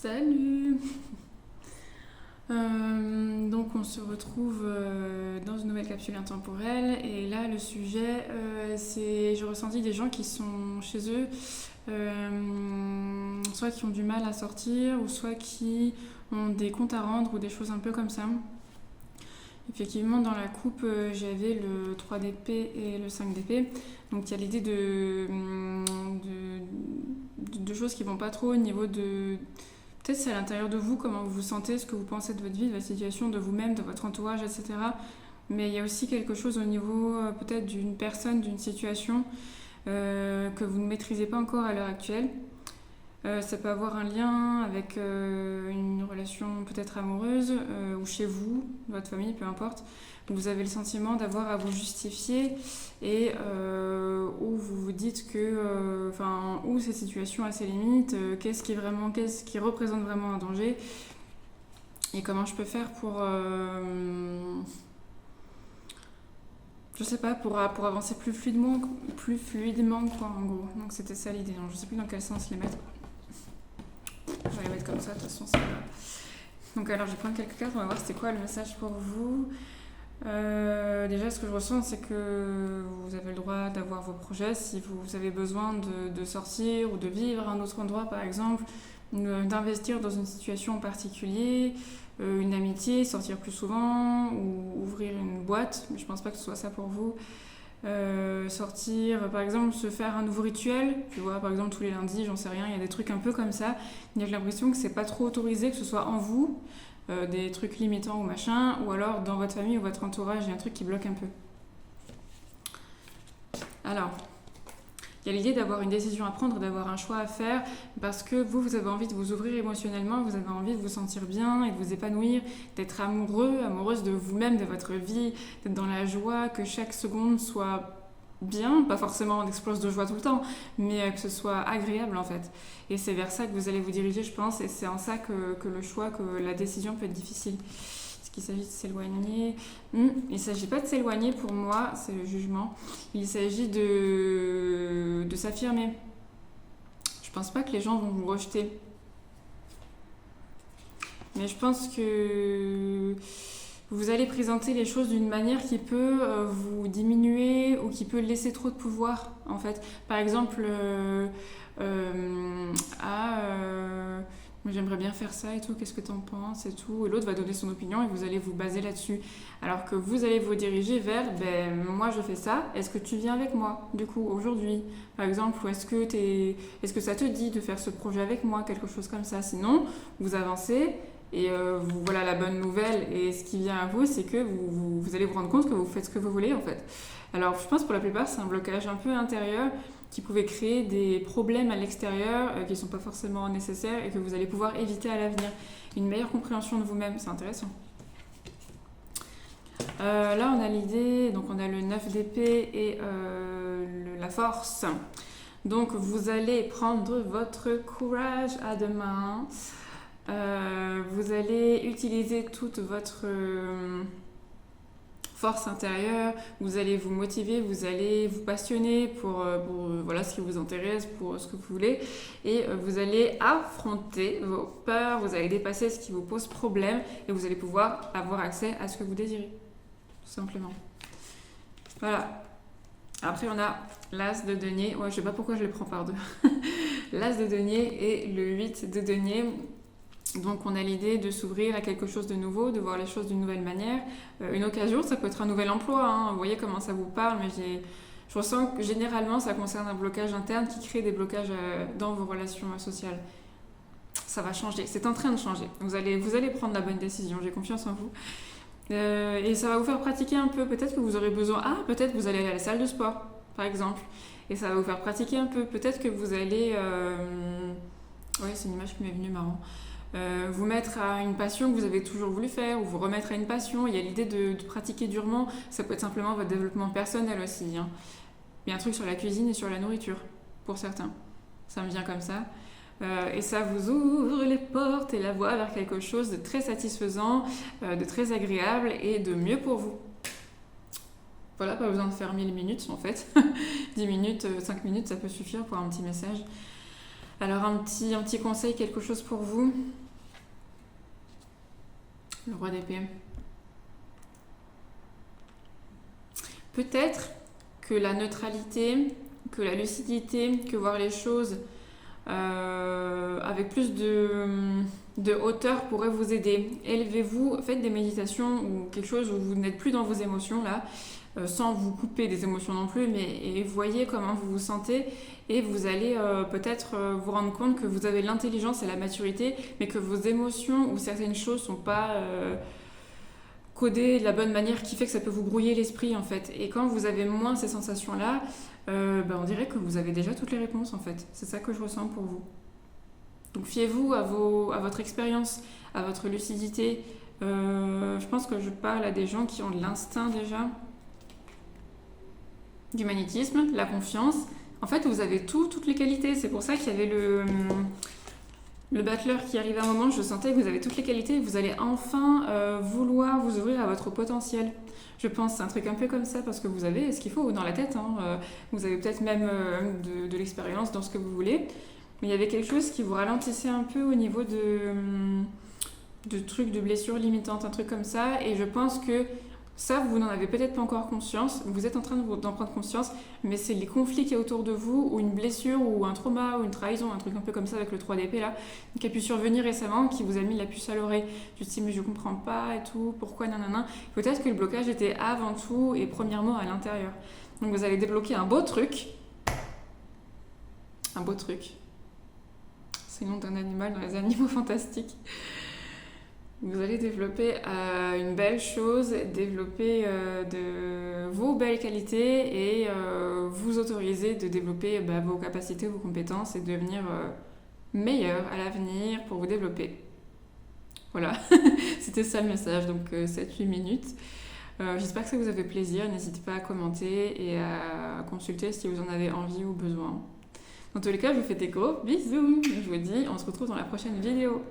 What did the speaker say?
Salut. Donc on se retrouve dans une nouvelle capsule intemporelle et là le sujet c'est j'ai ressenti des gens qui sont chez eux soit qui ont du mal à sortir ou soit qui ont des comptes à rendre ou des choses un peu comme ça. Effectivement dans la coupe j'avais le 3 d'épée et le 5 d'épée, donc il y a l'idée de choses qui vont pas trop au niveau de. Peut-être c'est à l'intérieur de vous, comment vous vous sentez, ce que vous pensez de votre vie, de votre situation, de vous-même, de votre entourage, etc. Mais il y a aussi quelque chose au niveau peut-être d'une personne, d'une situation que vous ne maîtrisez pas encore à l'heure actuelle. Ça peut avoir un lien avec une relation peut-être amoureuse ou chez vous, votre famille, peu importe. Vous avez le sentiment d'avoir à vous justifier et où vous vous dites que, où cette situation a ses limites, qu'est-ce qui représente vraiment un danger et comment je peux faire pour, je sais pas, pour avancer plus fluidement quoi, en gros. Donc c'était ça l'idée. Donc, je sais plus dans quel sens les mettre. Je vais les mettre comme ça, de toute façon c'est pas grave. Donc alors je vais prendre quelques cartes, on va voir c'est quoi le message pour vous. Déjà ce que je ressens c'est que vous avez le droit d'avoir vos projets si vous avez besoin de sortir ou de vivre à un autre endroit par exemple, d'investir dans une situation en particulier, une amitié, sortir plus souvent ou ouvrir une boîte, mais je pense pas que ce soit ça pour vous. Sortir, par exemple, se faire un nouveau rituel, tu vois, par exemple tous les lundis, j'en sais rien, il y a des trucs un peu comme ça. J'ai l'impression que c'est pas trop autorisé, que ce soit en vous, des trucs limitants ou machin, ou alors dans votre famille ou votre entourage, il y a un truc qui bloque un peu. Alors, il y a l'idée d'avoir une décision à prendre, d'avoir un choix à faire, parce que vous avez envie de vous ouvrir émotionnellement, vous avez envie de vous sentir bien et de vous épanouir, d'être amoureuse de vous-même, de votre vie, d'être dans la joie, que chaque seconde soit bien, pas forcément on explose de joie tout le temps, mais que ce soit agréable en fait. Et c'est vers ça que vous allez vous diriger, je pense, et c'est en ça que le choix, que la décision peut être difficile. Qu'il s'agit de s'éloigner. Il ne s'agit pas de s'éloigner pour moi, c'est le jugement. Il s'agit de s'affirmer. Je pense pas que les gens vont vous rejeter. Mais je pense que vous allez présenter les choses d'une manière qui peut vous diminuer ou qui peut laisser trop de pouvoir en fait. Par exemple, moi j'aimerais bien faire ça et tout, qu'est-ce que t'en penses et tout, et l'autre va donner son opinion et vous allez vous baser là-dessus, alors que vous allez vous diriger vers moi je fais ça, est-ce que tu viens avec moi du coup aujourd'hui par exemple, ou est-ce que ça te dit de faire ce projet avec moi, quelque chose comme ça. Sinon vous avancez et voilà la bonne nouvelle, et ce qui vient à vous c'est que vous allez vous rendre compte que vous faites ce que vous voulez en fait. Alors je pense pour la plupart c'est un blocage un peu intérieur qui pouvaient créer des problèmes à l'extérieur qui ne sont pas forcément nécessaires et que vous allez pouvoir éviter à l'avenir. Une meilleure compréhension de vous-même, c'est intéressant. Là, on a l'idée, donc on a le 9 d'épée et la force. Donc, vous allez prendre votre courage à deux mains. Vous allez utiliser toute votre force intérieure, vous allez vous motiver, vous allez vous passionner pour voilà, ce qui vous intéresse, pour ce que vous voulez, et vous allez affronter vos peurs, vous allez dépasser ce qui vous pose problème et vous allez pouvoir avoir accès à ce que vous désirez, tout simplement. Voilà. Après on a l'as de denier, ouais, je sais pas pourquoi je les prends par deux. L'as de denier et le 8 de denier. Donc on a l'idée de s'ouvrir à quelque chose de nouveau, de voir les choses d'une nouvelle manière. Une occasion, ça peut être un nouvel emploi, hein. Vous voyez comment ça vous parle, mais je ressens que généralement ça concerne un blocage interne qui crée des blocages dans vos relations sociales. Ça va changer, c'est en train de changer. Vous allez prendre la bonne décision, j'ai confiance en vous. Et ça va vous faire pratiquer un peu, peut-être que vous aurez besoin, peut-être que vous allez aller à la salle de sport, par exemple. Et ça va vous faire pratiquer un peu, peut-être que vous allez... Oui, c'est une image qui m'est venue marrant. Vous mettre à une passion que vous avez toujours voulu faire, ou vous remettre à une passion. Il y a l'idée de pratiquer durement. Ça peut être simplement votre développement personnel aussi, hein. Il y a un truc sur la cuisine et sur la nourriture, pour certains. Ça me vient comme ça. Et ça vous ouvre les portes et la voie vers quelque chose de très satisfaisant, de très agréable et de mieux pour vous. Voilà, pas besoin de faire 1000 minutes en fait. 10 minutes, 5 minutes, ça peut suffire pour un petit message. Alors un petit conseil, quelque chose pour vous. Le roi d'épée. Peut-être que la neutralité, que la lucidité, que voir les choses avec plus de hauteur pourrait vous aider. Élevez-vous, faites des méditations ou quelque chose où vous n'êtes plus dans vos émotions là, sans vous couper des émotions non plus, mais et voyez comment vous vous sentez et vous allez peut-être vous rendre compte que vous avez l'intelligence et la maturité, mais que vos émotions ou certaines choses sont pas codées de la bonne manière qui fait que ça peut vous brouiller l'esprit en fait. Et quand vous avez moins ces sensations-là, on dirait que vous avez déjà toutes les réponses en fait. C'est ça que je ressens pour vous. Donc fiez-vous à votre expérience, à votre lucidité. Je pense que je parle à des gens qui ont de l'instinct déjà, du magnétisme, la confiance. En fait, vous avez toutes les qualités. C'est pour ça qu'il y avait le battleur qui arrivait à un moment. Je sentais que vous avez toutes les qualités. Vous allez enfin vouloir vous ouvrir à votre potentiel. Je pense c'est un truc un peu comme ça parce que vous avez ce qu'il faut dans la tête. Vous avez peut-être même de l'expérience dans ce que vous voulez. Mais il y avait quelque chose qui vous ralentissait un peu au niveau de trucs, de blessures limitantes, un truc comme ça. Et je pense que ça, vous n'en avez peut-être pas encore conscience. Vous êtes en train d'en prendre conscience. Mais c'est les conflits qu'il y a autour de vous, ou une blessure, ou un trauma, ou une trahison, un truc un peu comme ça avec le 3 d'épée là, qui a pu survenir récemment, qui vous a mis la puce à l'oreille. Tu te dis mais je comprends pas et tout, pourquoi nanana. Peut-être que le blocage était avant tout et premièrement à l'intérieur. Donc vous allez débloquer un beau truc. Un beau truc. C'est le nom d'un animal dans les animaux fantastiques. Vous allez développer une belle chose, développer de vos belles qualités et vous autoriser de développer vos capacités, vos compétences et de devenir meilleur à l'avenir pour vous développer. Voilà, c'était ça le message, donc 7-8 minutes. J'espère que ça vous a fait plaisir. N'hésitez pas à commenter et à consulter si vous en avez envie ou besoin. Dans tous les cas, je vous fais des gros bisous. Je vous dis, on se retrouve dans la prochaine vidéo.